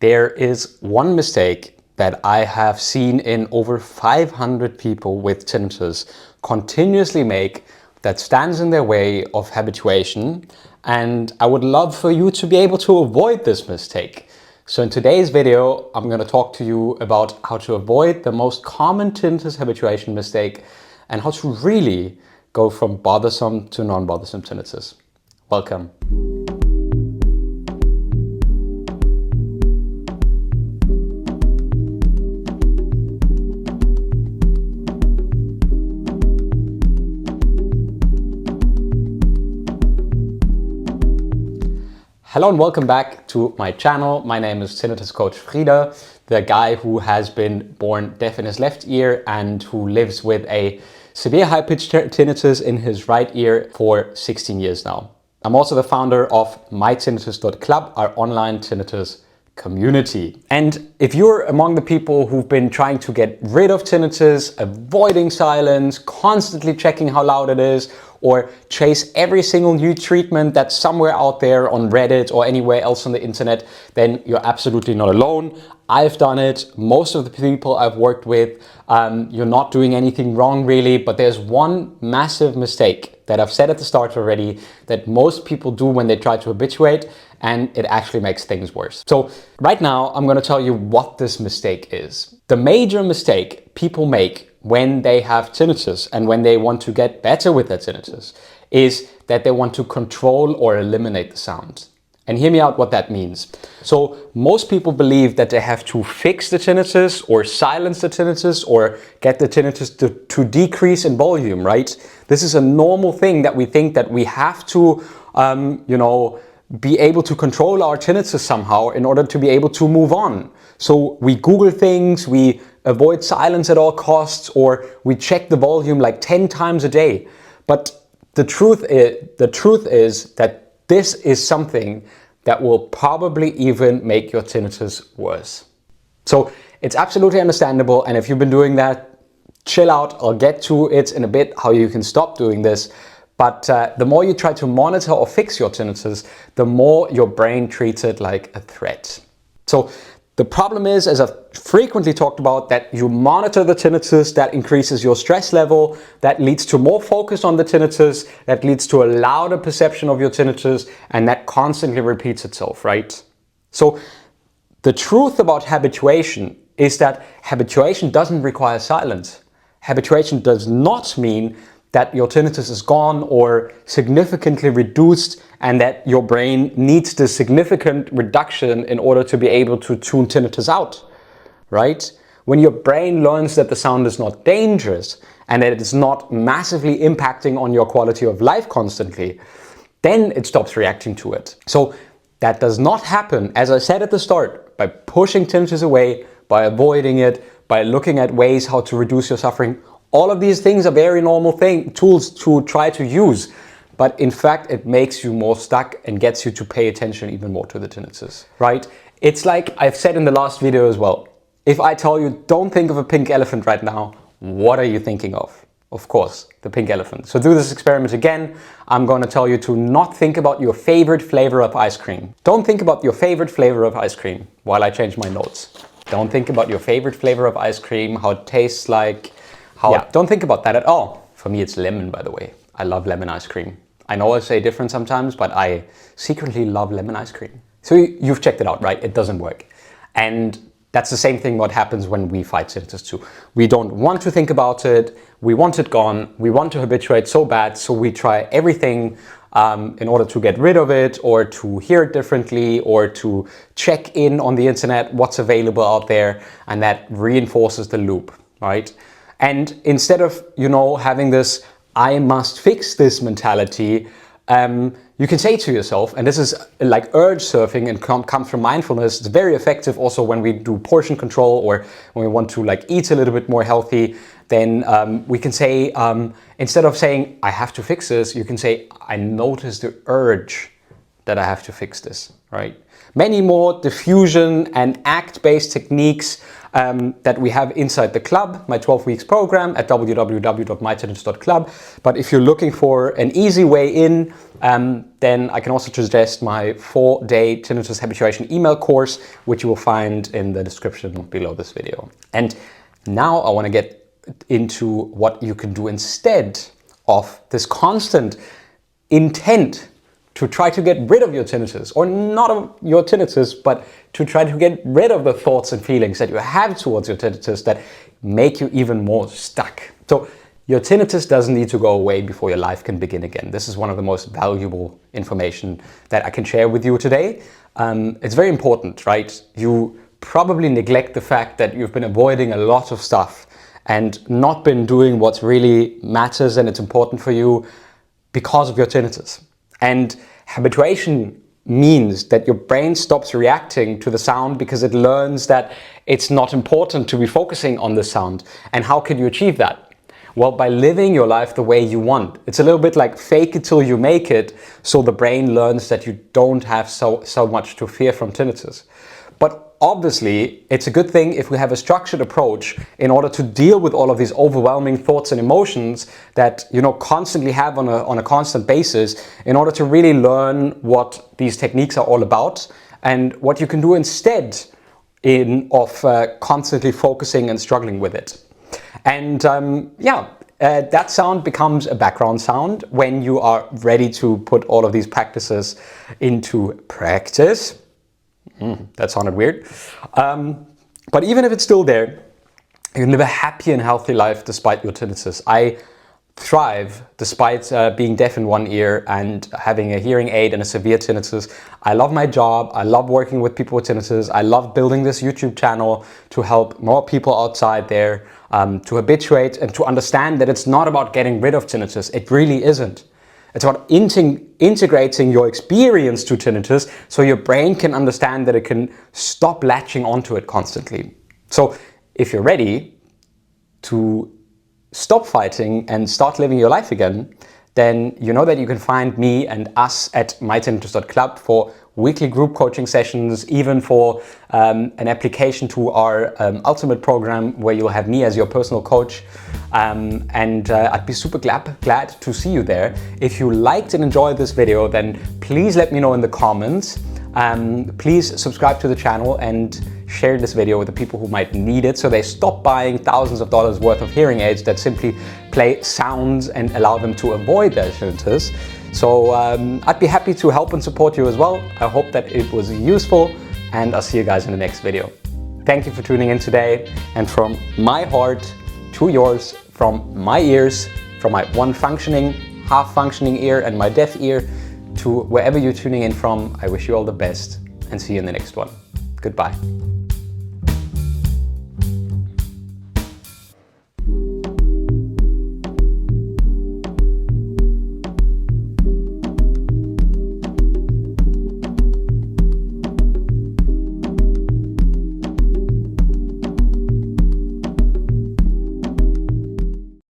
There is one mistake that I have seen in over 500 people with tinnitus continuously make that stands in their way of habituation, and I would love for you to be able to avoid this mistake. So in today's video, I'm going to talk to you about how to avoid the most common tinnitus habituation mistake and how to really go from bothersome to non-bothersome tinnitus. Welcome. Hello and welcome back to my channel. My name is Tinnitus Coach Frieder, the guy who has been born deaf in his left ear and who lives with a severe high-pitched tinnitus in his right ear for 16 years now. I'm also the founder of mytinnitus.club, our online tinnitus community. And if you're among the people who've been trying to get rid of tinnitus, avoiding silence, constantly checking how loud it is, or chase every single new treatment that's somewhere out there on Reddit or anywhere else on the internet, then you're absolutely not alone. I've done it. Most of the people I've worked with, you're not doing anything wrong really, but there's one massive mistake that I've said at the start already that most people do when they try to habituate, and it actually makes things worse. So right now, I'm going to tell you what this mistake is. The major mistake people make when they have tinnitus and when they want to get better with their tinnitus is that they want to control or eliminate the sound. And hear me out what that means. So most people believe that they have to fix the tinnitus or silence the tinnitus or get the tinnitus to decrease in volume, right? This is a normal thing that we think that we have to, be able to control our tinnitus somehow in order to be able to move on. So we Google things, we avoid silence at all costs, or we check the volume like 10 times a day. But the truth is that this is something that will probably even make your tinnitus worse. So it's absolutely understandable, and if you've been doing that, chill out. I'll get to it in a bit, how you can stop doing this. But the more you try to monitor or fix your tinnitus, the more your brain treats it like a threat. So the problem is, as I've frequently talked about, that you monitor the tinnitus, that increases your stress level, that leads to more focus on the tinnitus, that leads to a louder perception of your tinnitus, and that constantly repeats itself, right? So the truth about habituation is that habituation doesn't require silence. Habituation does not mean that your tinnitus is gone or significantly reduced and that your brain needs the significant reduction in order to be able to tune tinnitus out, right? When your brain learns that the sound is not dangerous and that it's not massively impacting on your quality of life constantly, then it stops reacting to it. So that does not happen, as I said at the start, by pushing tinnitus away, by avoiding it, by looking at ways how to reduce your suffering. All of these things are very normal tools to try to use, but in fact it makes you more stuck and gets you to pay attention even more to the tinnitus, right? It's like I've said in the last video as well. If I tell you don't think of a pink elephant right now, what are you thinking of? Of course, the pink elephant. So do this experiment again. I'm going to tell you to not think about your favorite flavor of ice cream. Don't think about your favorite flavor of ice cream while I change my notes. Don't think about your favorite flavor of ice cream, how it tastes like. Don't think about that at all. For me, it's lemon, by the way. I love lemon ice cream. I know I say different sometimes, but I secretly love lemon ice cream. So you've checked it out, right? It doesn't work. And that's the same thing what happens when we fight tinnitus too. We don't want to think about it. We want it gone. We want to habituate so bad. So we try everything in order to get rid of it, or to hear it differently, or to check in on the internet what's available out there. And that reinforces the loop, right? And instead of, having this, I must fix this mentality, you can say to yourself, and this is like urge surfing and comes from mindfulness. It's very effective also when we do portion control or when we want to eat a little bit more healthy. Then we can say, instead of saying, I have to fix this, you can say, I notice the urge that I have to fix this, right? many more diffusion and act-based techniques that we have inside the club, my 12 weeks program at www.mytinnitus.club. But if you're looking for an easy way in, then I can also suggest my 4-day Tinnitus Habituation email course, which you will find in the description below this video. And now I want to get into what you can do instead of this constant intent to try to get rid of your tinnitus, or not of your tinnitus, but to try to get rid of the thoughts and feelings that you have towards your tinnitus that make you even more stuck. So your tinnitus doesn't need to go away before your life can begin again. This is one of the most valuable information that I can share with you today. It's very important, right? You probably neglect the fact that you've been avoiding a lot of stuff and not been doing what really matters and it's important for you because of your tinnitus. And habituation means that your brain stops reacting to the sound because it learns that it's not important to be focusing on the sound. And how can you achieve that? Well, by living your life the way you want. It's a little bit like fake it till you make it, so the brain learns that you don't have so much to fear from tinnitus. But obviously, it's a good thing if we have a structured approach in order to deal with all of these overwhelming thoughts and emotions that constantly have on a constant basis, in order to really learn what these techniques are all about and what you can do instead of constantly focusing and struggling with it. And that sound becomes a background sound when you are ready to put all of these practices into practice. That sounded weird. But even if it's still there, you can live a happy and healthy life despite your tinnitus. I thrive despite being deaf in one ear and having a hearing aid and a severe tinnitus. I love my job. I love working with people with tinnitus. I love building this YouTube channel to help more people outside there to habituate and to understand that it's not about getting rid of tinnitus. It really isn't. It's about integrating your experience to tinnitus so your brain can understand that it can stop latching onto it constantly. So if you're ready to stop fighting and start living your life again, then you know that you can find me and us at mytinnitus.club for weekly group coaching sessions, even for an application to our ultimate program where you'll have me as your personal coach. I'd be super glad to see you there. If you liked and enjoyed this video, then please let me know in the comments. Please subscribe to the channel and share this video with the people who might need it so they stop buying thousands of dollars worth of hearing aids that simply play sounds and allow them to avoid their tinnitus. So I'd be happy to help and support you as well. I hope that it was useful, and I'll see you guys in the next video. Thank you for tuning in today, and from my heart to yours, from my ears, from my one functioning, half functioning ear and my deaf ear, to wherever you're tuning in from, I wish you all the best and see you in the next one. Goodbye.